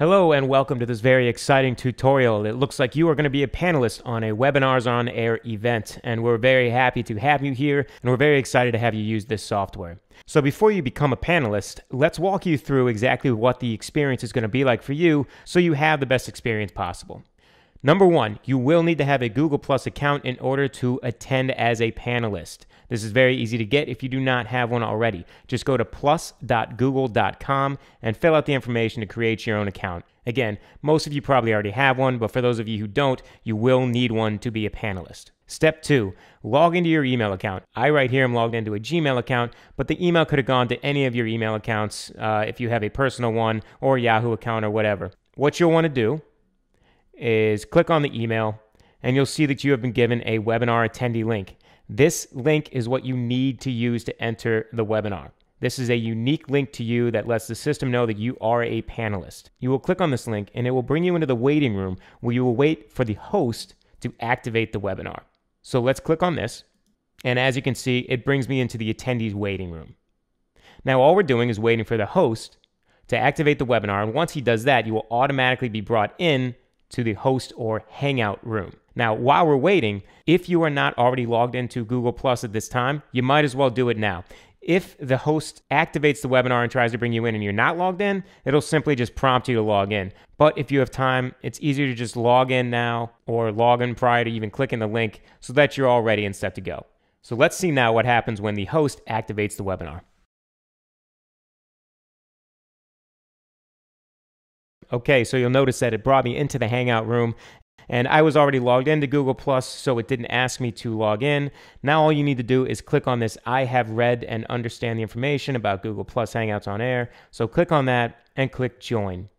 Hello and welcome to this very exciting tutorial. It looks like you are going to be a panelist on a Webinars OnAir event, and we're very happy to have you here, and we're very excited to have you use this software. So before you become a panelist, let's walk you through exactly what the experience is going to be like for you so you have the best experience possible. Number one, you will need to have a Google Plus account in order to attend as a panelist. This is very easy to get if you do not have one already. Just go to plus.google.com and fill out the information to create your own account. Again, most of you probably already have one, but for those of you who don't, you will need one to be a panelist. Step 2, log into your email account. I right here am logged into a Gmail account, but the email could have gone to any of your email accounts if you have a personal one or Yahoo account or whatever. What you'll want to do is click on the email, and you'll see that you have been given a webinar attendee link. This link is what you need to use to enter the webinar. This is a unique link to you that lets the system know that you are a panelist. You will click on this link, and it will bring you into the waiting room where you will wait for the host to activate the webinar. So let's click on this, and as you can see, it brings me into the attendees waiting room. Now all we're doing is waiting for the host to activate the webinar, and once he does that, you will automatically be brought in to the host or hangout room. Now, while we're waiting, if you are not already logged into Google Plus at this time, you might as well do it now. If the host activates the webinar and tries to bring you in and you're not logged in, it'll simply just prompt you to log in. But if you have time, it's easier to just log in now or log in prior to even clicking the link so that you're all ready and set to go. So let's see now what happens when the host activates the webinar. Okay, so you'll notice that it brought me into the Hangout room, and I was already logged into Google Plus, so it didn't ask me to log in. Now all you need to do is click on this I have read and understand the information about Google Plus Hangouts on Air. So click on that and click Join.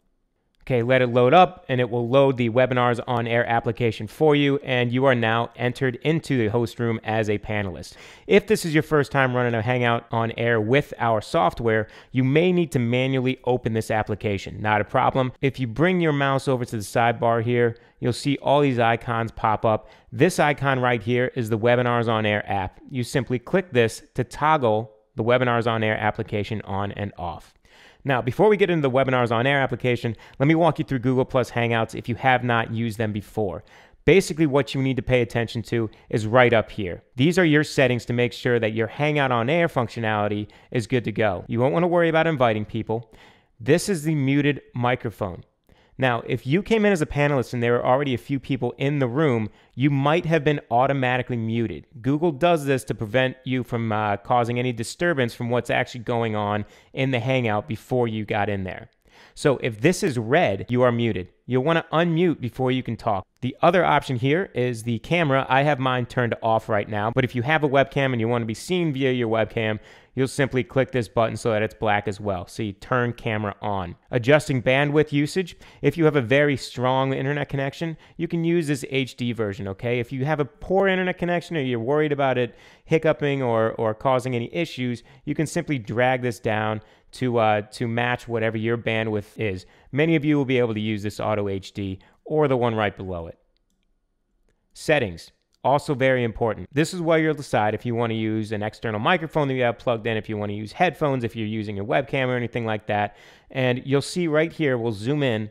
Okay, let it load up, and it will load the Webinars on Air application for you, and you are now entered into the host room as a panelist. If this is your first time running a Hangout on Air with our software, you may need to manually open this application. Not a problem. If you bring your mouse over to the sidebar here, you'll see all these icons pop up. This icon right here is the Webinars on Air app. You simply click this to toggle the Webinars on Air application on and off. Now, before we get into the Webinars on Air application, let me walk you through Google Plus Hangouts if you have not used them before. Basically, what you need to pay attention to is right up here. These are your settings to make sure that your Hangout on Air functionality is good to go. You won't want to worry about inviting people. This is the muted microphone. Now, if you came in as a panelist and there were already a few people in the room, you might have been automatically muted. Google does this to prevent you from causing any disturbance from what's actually going on in the Hangout before you got in there. So if this is red, you are muted. You'll want to unmute before you can talk. The other option here is the camera. I have mine turned off right now, but if you have a webcam and you want to be seen via your webcam, you'll simply click this button so that it's black as well. So you turn camera on. Adjusting bandwidth usage. If you have a very strong internet connection, you can use this HD version, okay? If you have a poor internet connection or you're worried about it hiccuping or causing any issues, you can simply drag this down to match whatever your bandwidth is. Many of you will be able to use this Auto HD or the one right below it. Settings. Also very important. This is where you'll decide if you want to use an external microphone that you have plugged in, if you want to use headphones, if you're using a webcam or anything like that. And you'll see right here, we'll zoom in.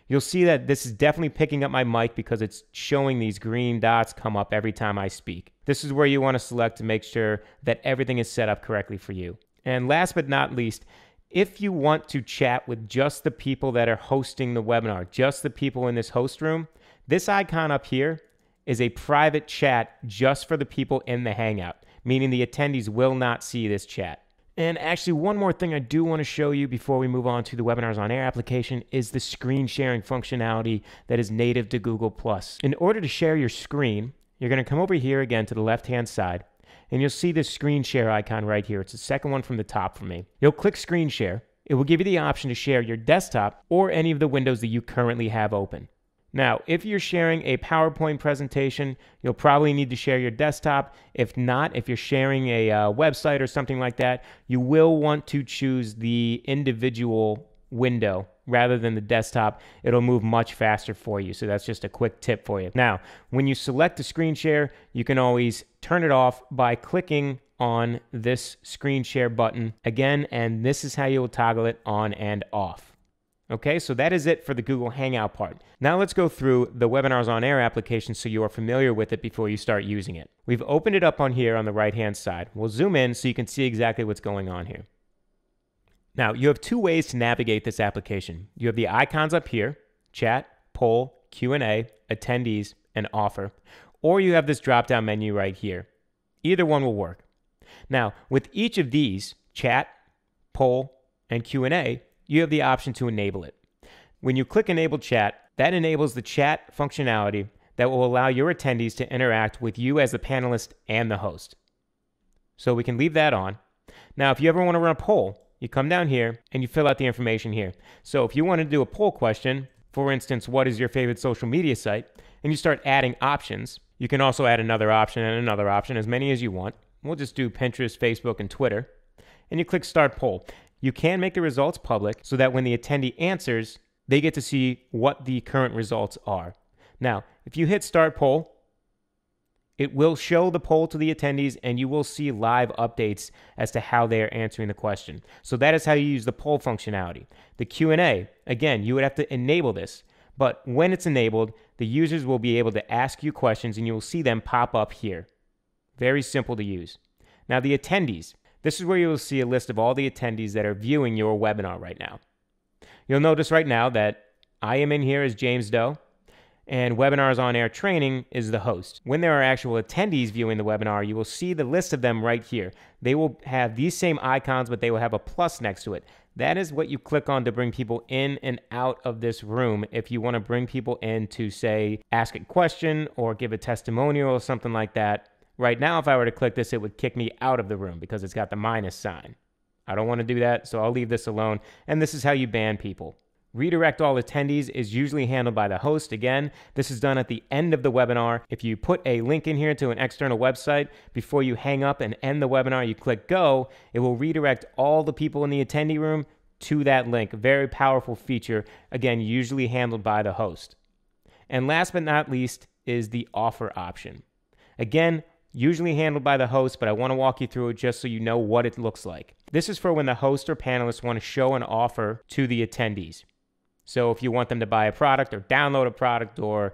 You'll see that this is definitely picking up my mic because it's showing these green dots come up every time I speak. This is where you want to select to make sure that everything is set up correctly for you. And last but not least, if you want to chat with just the people that are hosting the webinar, just the people in this host room, this icon up here is a private chat just for the people in the Hangout, meaning the attendees will not see this chat. And actually, one more thing I do want to show you before we move on to the Webinars on Air application is the screen sharing functionality that is native to Google+. In order to share your screen, you're going to come over here again to the left-hand side, and you'll see this screen share icon right here. It's the second one from the top for me. You'll click screen share. It will give you the option to share your desktop or any of the windows that you currently have open. Now, if you're sharing a PowerPoint presentation, you'll probably need to share your desktop. If not, if you're sharing a website or something like that, you will want to choose the individual window rather than the desktop. It'll move much faster for you. So that's just a quick tip for you. Now, when you select the screen share, you can always turn it off by clicking on this screen share button again, and this is how you will toggle it on and off. Okay, so that is it for the Google Hangout part. Now let's go through the Webinars on Air application so you are familiar with it before you start using it. We've opened it up on here on the right-hand side. We'll zoom in so you can see exactly what's going on here. Now, you have two ways to navigate this application. You have the icons up here, chat, poll, Q&A, attendees, and offer, or you have this drop-down menu right here. Either one will work. Now, with each of these, chat, poll, and Q&A, you have the option to enable it. When you click Enable Chat, that enables the chat functionality that will allow your attendees to interact with you as the panelist and the host. So we can leave that on. Now, if you ever want to run a poll, you come down here and you fill out the information here. So if you want to do a poll question, for instance, what is your favorite social media site, and you start adding options, you can also add another option and another option, as many as you want. We'll just do Pinterest, Facebook, and Twitter. And you click Start Poll. You can make the results public so that when the attendee answers, they get to see what the current results are. Now, if you hit Start Poll, it will show the poll to the attendees and you will see live updates as to how they are answering the question. So that is how you use the poll functionality. The Q&A, again, you would have to enable this, but when it's enabled, the users will be able to ask you questions and you will see them pop up here. Very simple to use. Now the attendees. This is where you will see a list of all the attendees that are viewing your webinar right now. You'll notice right now that I am in here as James Doe, and Webinars on Air Training is the host. When there are actual attendees viewing the webinar, you will see the list of them right here. They will have these same icons, but they will have a plus next to it. That is what you click on to bring people in and out of this room if you want to bring people in to, say, ask a question or give a testimonial or something like that. Right now, if I were to click this, it would kick me out of the room because it's got the minus sign. I don't want to do that, so I'll leave this alone. And this is how you ban people. Redirect all attendees is usually handled by the host. Again, this is done at the end of the webinar. If you put a link in here to an external website, before you hang up and end the webinar, you click go, it will redirect all the people in the attendee room to that link. A very powerful feature, again, usually handled by the host. And last but not least is the offer option. Again, usually handled by the host, but I want to walk you through it just so you know what it looks like. This is for when the host or panelists want to show an offer to the attendees. So if you want them to buy a product or download a product or,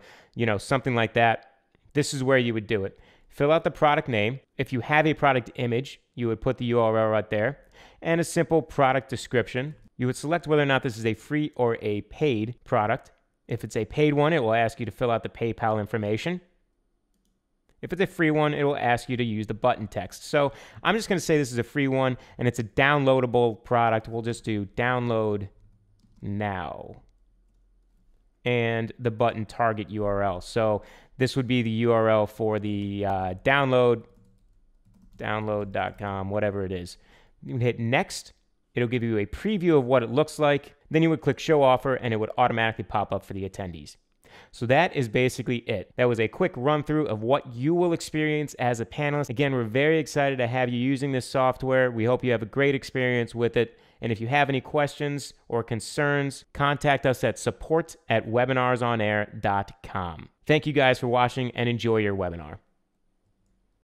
something like that, this is where you would do it. Fill out the product name. If you have a product image, you would put the URL right there and a simple product description. You would select whether or not this is a free or a paid product. If it's a paid one, it will ask you to fill out the PayPal information. If it's a free one, it will ask you to use the button text. So I'm just going to say this is a free one, and it's a downloadable product. We'll just do download now and the button target URL. So this would be the URL for the download.com, whatever it is. You can hit next. It'll give you a preview of what it looks like. Then you would click show offer, and it would automatically pop up for the attendees. So that is basically it. That was a quick run through of what you will experience as a panelist. Again, we're very excited to have you using this software. We hope you have a great experience with it. And if you have any questions or concerns, contact us at support@webinarsonair.com. Thank you guys for watching and enjoy your webinar.